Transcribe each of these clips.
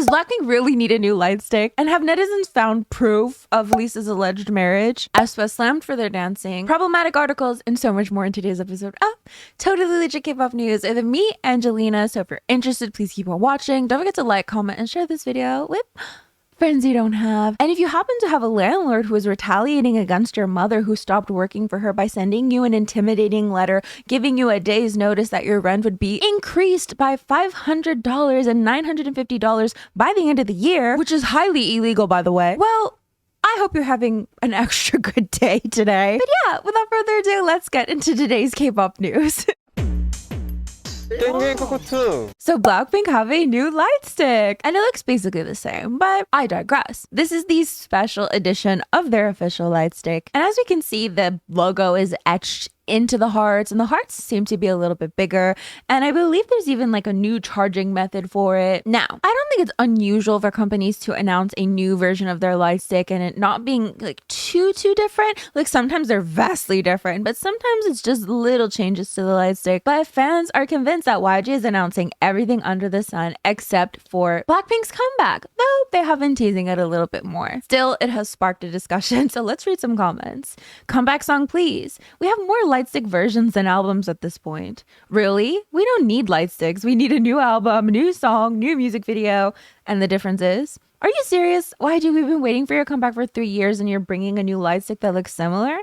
Does Blackpink really need a new light stick? And have netizens found proof of Lisa's alleged marriage? aespa slammed for their dancing, problematic articles, and so much more in today's episode of Totally Legit K-pop News with me, Angelina. So if you're interested, please keep on watching. Don't forget to like, comment, and share this video with friends you don't have. And if you happen to have a landlord who is retaliating against your mother who stopped working for her by sending you an intimidating letter, giving you a day's notice that your rent would be increased by $500 and $950 by the end of the year, which is highly illegal, by the way, well, I hope you're having an extra good day today. But yeah, without further ado, let's get into today's K-pop news. So Blackpink have a new light stick and it looks basically the same, but I digress. This is the special edition of their official light stick, and as we can see, the logo is etched into the hearts, and the hearts seem to be a little bit bigger, and I believe there's even like a new charging method for it. Now, I don't think it's unusual for companies to announce a new version of their light stick and it not being like too different. Like sometimes they're vastly different, but sometimes it's just little changes to the light stick. But fans are convinced that YG is announcing everything under the sun except for Blackpink's comeback, though they have been teasing it a little bit more. Still, it has sparked a discussion, so let's read some comments. Comeback song, please. We have more light stick versions than albums at this point. Really? We don't need light sticks. We need a new album, new song, new music video. And the difference is, are you serious? YG, we've been waiting for your comeback for 3 years and you're bringing a new light stick that looks similar?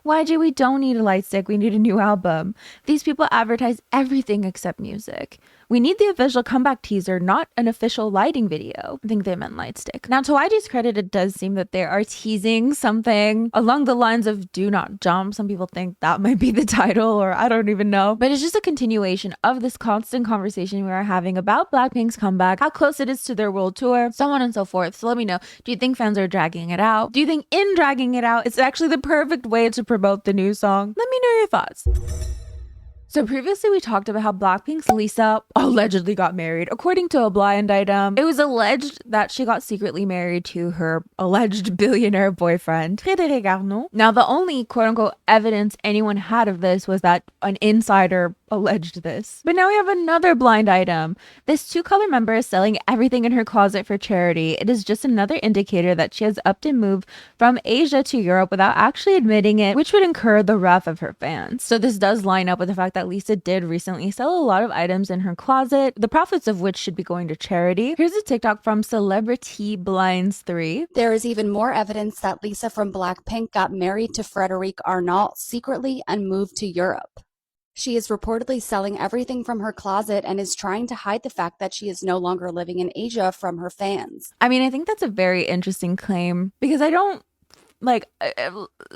YG, we don't need a light stick. We need a new album. These people advertise everything except music. We need the official comeback teaser, not an official lighting video. I think they meant light stick. Now, to YG's credit, it does seem that they are teasing something along the lines of Do Not Jump. Some people think that might be the title, or I don't even know. But it's just a continuation of this constant conversation we are having about Blackpink's comeback, how close it is to their world tour, so on and so forth. So let me know, do you think fans are dragging it out? Do you think in dragging it out, it's actually the perfect way to promote the new song? Let me know your thoughts. So previously we talked about how Blackpink's Lisa allegedly got married. According to a blind item, it was alleged that she got secretly married to her alleged billionaire boyfriend, Frédéric Arnault. Now, the only quote-unquote evidence anyone had of this was that an insider alleged this. But now we have another blind item. This two-color member is selling everything in her closet for charity. It is just another indicator that she has upped and moved from Asia to Europe without actually admitting it, which would incur the wrath of her fans. So this does line up with the fact that Lisa did recently sell a lot of items in her closet, the profits of which should be going to charity. Here's a TikTok from Celebrity Blinds 3. There is even more evidence that Lisa from Blackpink got married to Frédéric Arnault secretly and moved to Europe. She is reportedly selling everything from her closet and is trying to hide the fact that she is no longer living in Asia from her fans. I mean, I think that's a very interesting claim because I don't like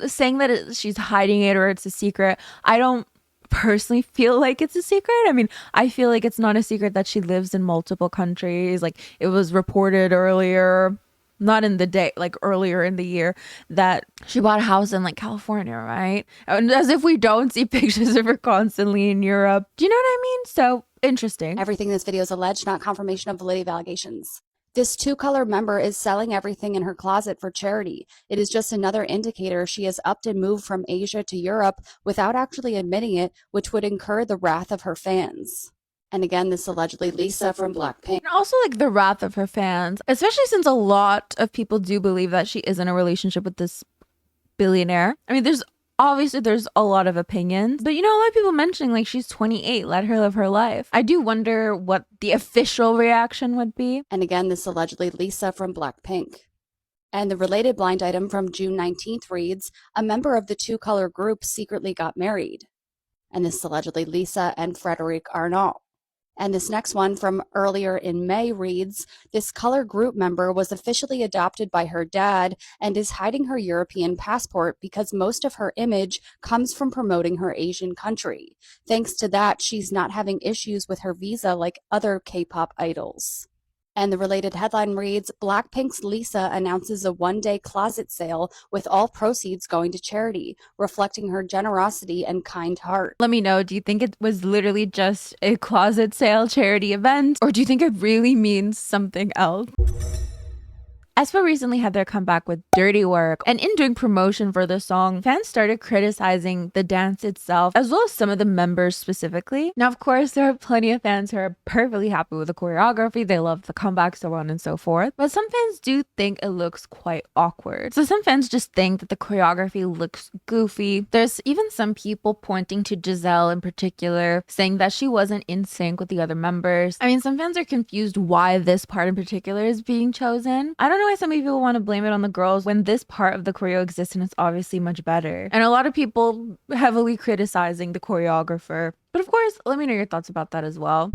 saying that she's hiding it or it's a secret. I don't personally feel like it's a secret. I mean, I feel like it's not a secret that she lives in multiple countries. Like it was reported earlier, not in the day, like earlier in the year, that she bought a house in like California, right? And as if we don't see pictures of her constantly in Europe. Do you know what I mean? So interesting. Everything in this video is alleged, not confirmation of validity of allegations. This two-color member is selling everything in her closet for charity. It is just another indicator she has upped and moved from Asia to Europe without actually admitting it, which would incur the wrath of her fans. And again, this allegedly Lisa from Blackpink. And also like the wrath of her fans, especially since a lot of people do believe that she is in a relationship with this billionaire. I mean, there's a lot of opinions, but you know, a lot of people mentioning like she's 28, let her live her life. I do wonder what the official reaction would be. And again, this allegedly Lisa from Blackpink. And the related blind item from June 19th reads, a member of the two-color group secretly got married. And this allegedly Lisa and Frédéric Arnault. And this next one from earlier in May reads, this color group member was officially adopted by her dad and is hiding her European passport because most of her image comes from promoting her Asian country. Thanks to that, she's not having issues with her visa like other K-pop idols. And the related headline reads, Blackpink's Lisa announces a one-day closet sale with all proceeds going to charity, reflecting her generosity and kind heart. Let me know, do you think it was literally just a closet sale charity event, or do you think it really means something else? aespa recently had their comeback with Dirty Work, and in doing promotion for the song, fans started criticizing the dance itself, as well as some of the members specifically. Now, of course, there are plenty of fans who are perfectly happy with the choreography, they love the comeback, so on and so forth, but some fans do think it looks quite awkward. So some fans just think that the choreography looks goofy. There's even some people pointing to Giselle in particular, saying that she wasn't in sync with the other members. I mean, some fans are confused why this part in particular is being chosen. I don't know why some people want to blame it on the girls when this part of the choreo exists and it's obviously much better. And a lot of people heavily criticizing the choreographer. But of course, let me know your thoughts about that as well.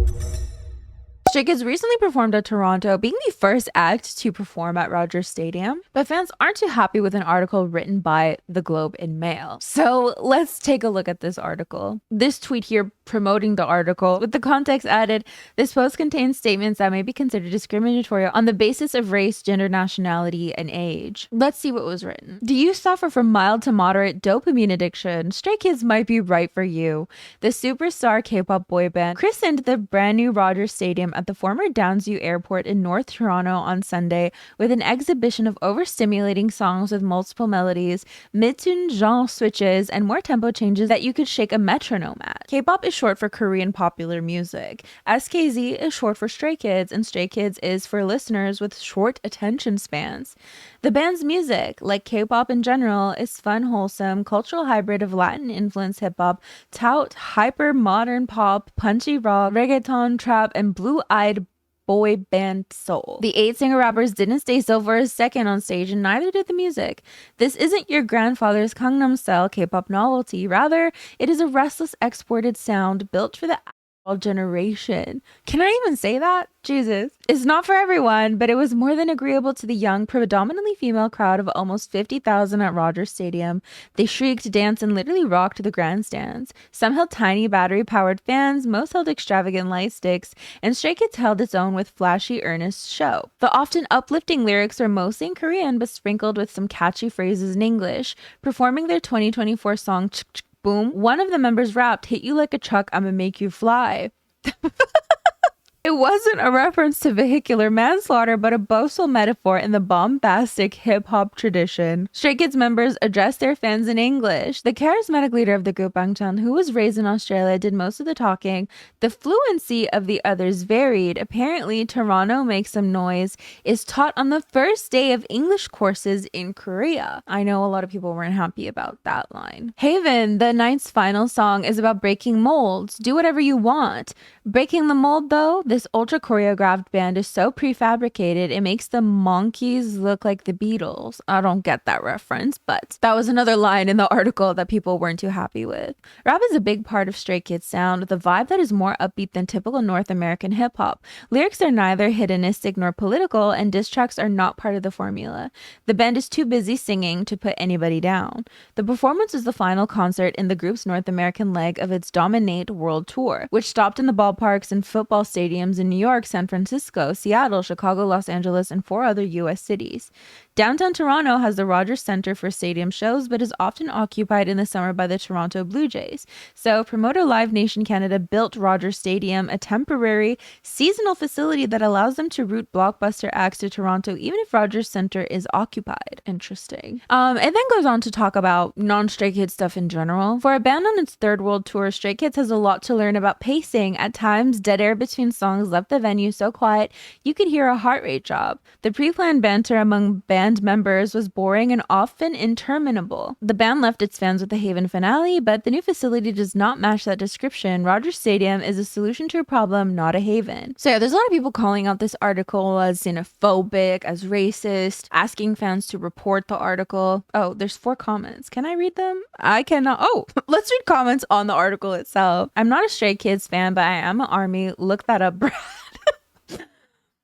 Stray Kids recently performed at Toronto, being the first act to perform at Rogers Stadium, but fans aren't too happy with an article written by The Globe and Mail. So let's take a look at this article. This tweet here promoting the article, with the context added, this post contains statements that may be considered discriminatory on the basis of race, gender, nationality, and age. Let's see what was written. Do you suffer from mild to moderate dopamine addiction? Stray Kids might be right for you. The superstar K-pop boy band christened the brand new Rogers Stadium at the former Downsview Airport in North Toronto on Sunday with an exhibition of overstimulating songs with multiple melodies, mid-tune genre switches, and more tempo changes that you could shake a metronome at. K-pop is short for Korean popular music. SKZ is short for Stray Kids, and Stray Kids is for listeners with short attention spans. The band's music, like K-pop in general, is fun, wholesome, cultural hybrid of Latin-influenced hip-hop, tout, hyper-modern pop, punchy rock, reggaeton, trap, and blue-eyed boy band soul. The 8 singer-rappers didn't stay still for a second on stage, and neither did the music. This isn't your grandfather's Gangnam-style K-pop novelty. Rather, it is a restless exported sound built for the generation. Can I even say that? Jesus. It's not for everyone, but it was more than agreeable to the young, predominantly female crowd of almost 50,000 at Rogers Stadium. They shrieked, danced, and literally rocked the grandstands. Some held tiny battery-powered fans, most held extravagant light sticks, and Stray Kids held its own with flashy, earnest show. The often uplifting lyrics were mostly in Korean, but sprinkled with some catchy phrases in English. Performing their 2024 song, Ch Ch Boom, one of the members rapped, "Hit you like a truck, I'ma make you fly." It wasn't a reference to vehicular manslaughter, but a boastful metaphor in the bombastic hip-hop tradition. Stray Kids members addressed their fans in English. The charismatic leader of the group, Bangchan, who was raised in Australia, did most of the talking. The fluency of the others varied. Apparently, Toronto Makes Some Noise is taught on the first day of English courses in Korea. I know a lot of people weren't happy about that line. Haven, the night's final song, is about breaking molds. Do whatever you want. Breaking the mold, though, this ultra choreographed band is so prefabricated, it makes the Monkees look like the Beatles. I don't get that reference, but that was another line in the article that people weren't too happy with. Rap is a big part of Stray Kids' sound, with a vibe that is more upbeat than typical North American hip-hop. Lyrics are neither hedonistic nor political, and diss tracks are not part of the formula. The band is too busy singing to put anybody down. The performance was the final concert in the group's North American leg of its Dominate World Tour, which stopped in the ballparks and football stadiums in New York, San Francisco, Seattle, Chicago, Los Angeles, and 4 other U.S. cities. Downtown Toronto has the Rogers Centre for stadium shows, but is often occupied in the summer by the Toronto Blue Jays. So, promoter Live Nation Canada built Rogers Stadium, a temporary, seasonal facility that allows them to route blockbuster acts to Toronto, even if Rogers Centre is occupied. Interesting. It then goes on to talk about non-Stray Kids stuff in general. For a band on its third world tour, Stray Kids has a lot to learn about pacing. At times, dead air between songs left the venue so quiet you could hear a heart rate drop. The pre-planned banter among band members was boring and often interminable. The band left its fans with the Haven finale, but the new facility does not match that description. Rogers Stadium is a solution to a problem, not a haven. So yeah, there's a lot of people calling out this article as xenophobic, as racist, asking fans to report the article. Oh, there's 4 comments. Can I read them? I cannot. Oh, let's read comments on the article itself. I'm not a Stray Kids fan, but I am an ARMY. Look that up, Brad.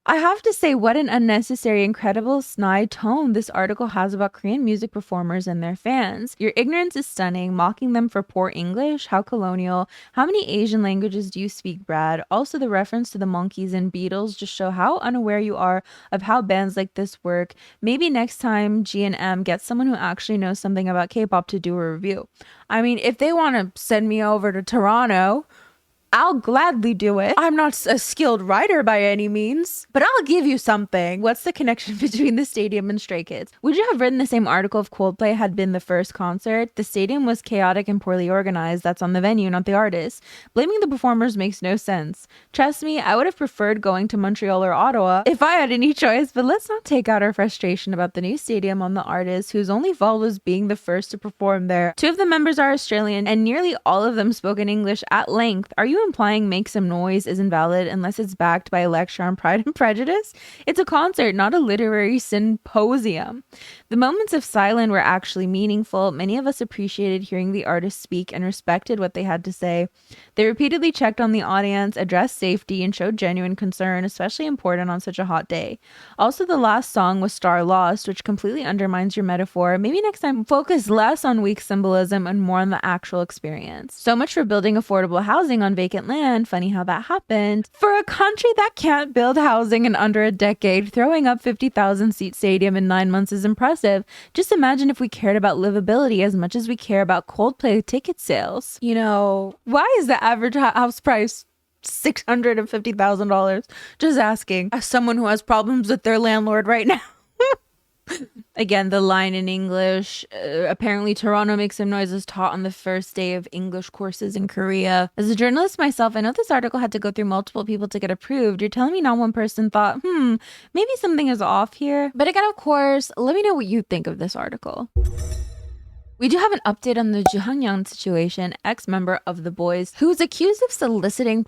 I have to say, what an unnecessary, incredible, snide tone this article has about Korean music performers and their fans. Your ignorance is stunning, mocking them for poor English. How colonial. How many Asian languages do you speak, Brad? Also, the reference to the Monkees and Beatles just show how unaware you are of how bands like this work. Maybe next time G&M gets someone who actually knows something about K-pop to do a review. I mean, if they want to send me over to Toronto, I'll gladly do it. I'm not a skilled writer by any means, but I'll give you something. What's the connection between the stadium and Stray Kids? Would you have written the same article if Coldplay had been the first concert? The stadium was chaotic and poorly organized. That's on the venue, not the artist. Blaming the performers makes no sense. Trust me, I would have preferred going to Montreal or Ottawa if I had any choice, but let's not take out our frustration about the new stadium on the artist whose only fault was being the first to perform there. 2 of the members are Australian and nearly all of them spoke in English at length. Are you implying Make Some Noise is invalid unless it's backed by a lecture on Pride and Prejudice? It's a concert, not a literary symposium. The moments of silence were actually meaningful. Many of us appreciated hearing the artists speak and respected what they had to say. They repeatedly checked on the audience, addressed safety, and showed genuine concern, especially important on such a hot day. Also, the last song was Star Lost, which completely undermines your metaphor. Maybe next time focus less on weak symbolism and more on the actual experience. So much for building affordable housing on vacant land. Funny how that happened. For a country that can't build housing in under a decade, throwing up 50,000 seat stadium in 9 months is impressive. Just imagine if we cared about livability as much as we care about Coldplay ticket sales. You know, why is the average house price $650,000? Just asking, as someone who has problems with their landlord right now. Again, the line in English, apparently Toronto Makes Some Noise is taught on the first day of English courses in Korea. As a journalist myself, I know this article had to go through multiple people to get approved. You're telling me not one person thought, maybe something is off here? But again, of course, let me know what you think of this article. We do have an update on the Haknyeon situation, ex-member of The Boys, who is accused of soliciting.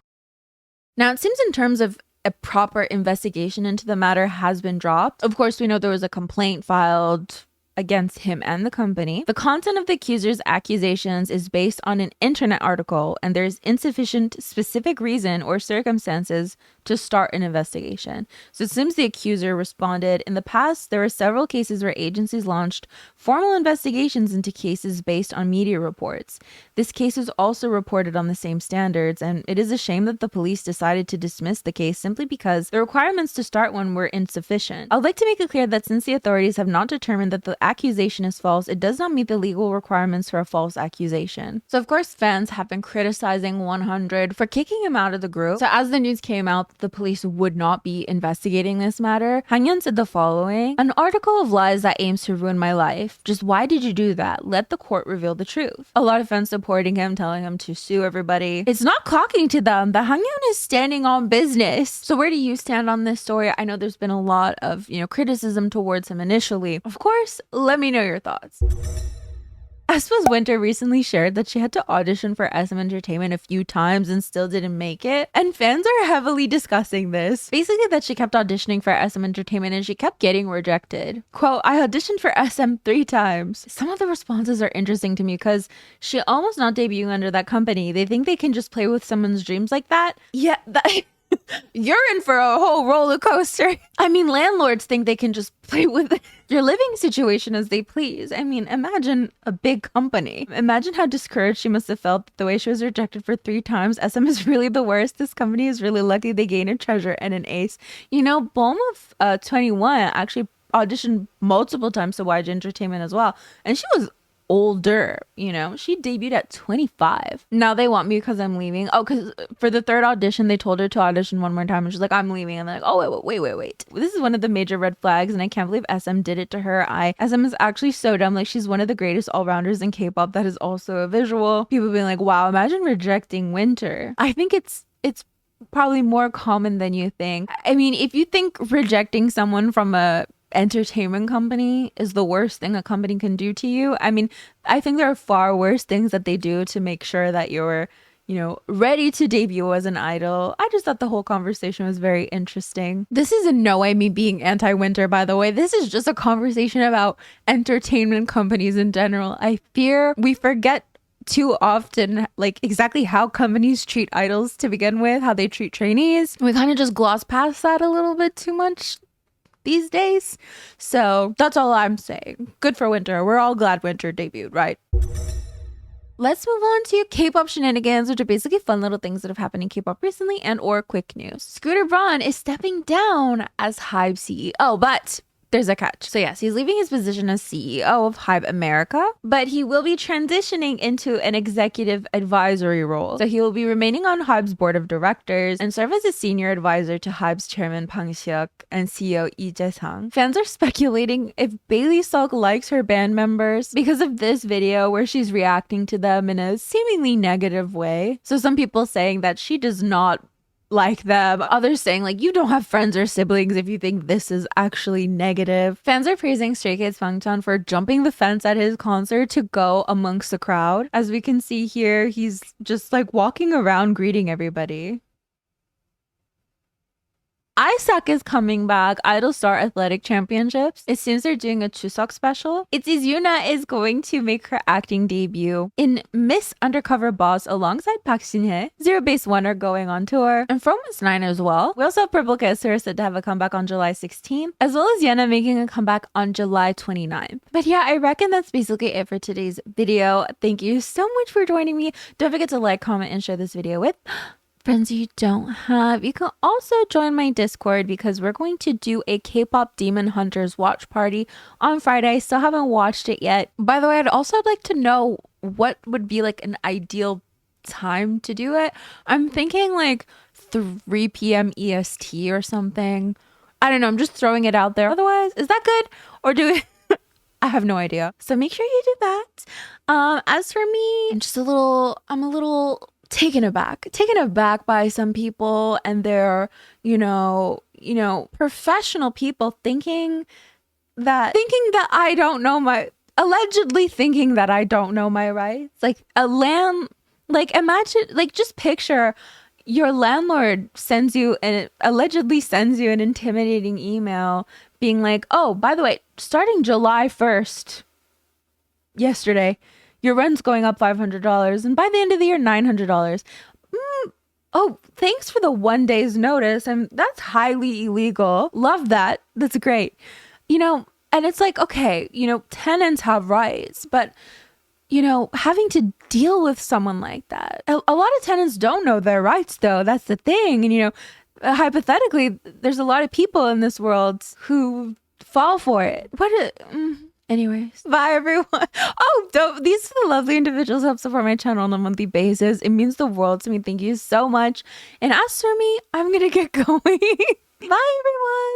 Now, it seems in terms of a proper investigation into the matter has been dropped. Of course, we know there was a complaint filed against him and the company. The content of the accuser's accusations is based on an internet article, and there's insufficient specific reason or circumstances to start an investigation. So it seems the accuser responded, in the past, there were several cases where agencies launched formal investigations into cases based on media reports. This case is also reported on the same standards, and it is a shame that the police decided to dismiss the case simply because the requirements to start one were insufficient. I'd like to make it clear that since the authorities have not determined that the accusation is false, it does not meet the legal requirements for a false accusation. So of course, fans have been criticizing 100 for kicking him out of the group. So as the news came out that the police would not be investigating this matter, Haknyeon said the following: "An article of lies that aims to ruin my life. Just why did you do that? Let the court reveal the truth." A lot of fans supporting him, telling him to sue everybody. It's not clocking to them that Haknyeon is standing on business. So where do you stand on this story? I know there's been a lot of, criticism towards him initially. Of course, let me know your thoughts. aespa's Winter recently shared that she had to audition for SM Entertainment a few times and still didn't make it. And fans are heavily discussing this. Basically that she kept auditioning for SM Entertainment and she kept getting rejected. Quote, "I auditioned for SM 3 times. Some of the responses are interesting to me because she almost not debuting under that company. They think they can just play with someone's dreams like that. Yeah, that... You're in for a whole roller coaster. I mean, landlords think they can just play with your living situation as they please. I mean, imagine a big company. Imagine how discouraged she must have felt the way she was rejected for 3 times. SM is really the worst. This company is really lucky they gained a treasure and an ace." Bulm of 21 actually auditioned multiple times to YG Entertainment as well. And she was older, she debuted at 25. Now they want me because I'm leaving. Oh, because for the 3rd audition, they told her to audition one more time and she's like, "I'm leaving." And they're like, "Oh, wait. This is one of the major red flags and I can't believe SM did it to her. SM is actually so dumb. Like, she's one of the greatest all-rounders in K-pop that is also a visual." People being like, "Wow, imagine rejecting Winter." I think it's probably more common than you think. I mean, if you think rejecting someone from a entertainment company is the worst thing a company can do to you, I mean, I think there are far worse things that they do to make sure that you're ready to debut as an idol. I just thought the whole conversation was very interesting. This is in no way me being anti-Winter, by the way. This is just a conversation about entertainment companies in general. I fear we forget too often, like, exactly how companies treat idols to begin with, how they treat trainees. We kind of just gloss past that a little bit too much these days. So that's all I'm saying. Good for Winter. We're all glad Winter debuted, right? Let's move on to Kpop Shenanigans, which are basically fun little things that have happened in K-pop recently and or quick news. Scooter Braun is stepping down as Hybe CEO, but there's a catch. So yes, he's leaving his position as CEO of Hybe America, but he will be transitioning into an executive advisory role. So he will be remaining on Hybe's board of directors and serve as a senior advisor to Hybe's chairman Bang Si-hyuk and CEO Lee Jae-sang. Fans are speculating if Bailey Seok likes her band members because of this video where she's reacting to them in a seemingly negative way. So some people saying that she does not like them. Others saying like, you don't have friends or siblings if you think this is actually negative. Fans are praising Stray Kids Bangtan for jumping the fence at his concert to go amongst the crowd. As we can see here, he's just like walking around greeting everybody. aespa is coming back, Idol Star Athletic Championships. It seems they're doing a Chuseok special. Itzy's Yuna is going to make her acting debut in Miss Undercover Boss alongside Park Shin-hye. Zero Base One are going on tour, and from Miss 9 as well. We also have Purple Kiss, who are said to have a comeback on July 16th, as well as Yena making a comeback on July 29th. But yeah, I reckon that's basically it for today's video. Thank you so much for joining me. Don't forget to like, comment, and share this video with friends you don't have. You can also join my Discord because we're going to do a K-pop Demon Hunters watch party on Friday. I still haven't watched it yet. By the way, I'd also like to know what would be like an ideal time to do it. I'm thinking like 3 p.m. EST or something. I don't know. I'm just throwing it out there. Otherwise, is that good? Or do we... I have no idea. So make sure you do that. As for me, I'm a little taken aback by some people and their, professional people thinking that I don't know allegedly thinking that I don't know my rights. Like imagine, just picture your landlord allegedly sends you an intimidating email being like, oh, by the way, starting July 1st, yesterday, your rent's going up $500, and by the end of the year, $900. Oh, thanks for the 1 day's notice. That's highly illegal. Love that. That's great. And it's like, okay, tenants have rights, but, having to deal with someone like that. A lot of tenants don't know their rights, though. That's the thing. And, hypothetically, there's a lot of people in this world who fall for it. Anyways, bye everyone. Oh, these are the lovely individuals who help support my channel on a monthly basis. It means the world to me. Thank you so much. And as for me, I'm gonna get going. Bye everyone.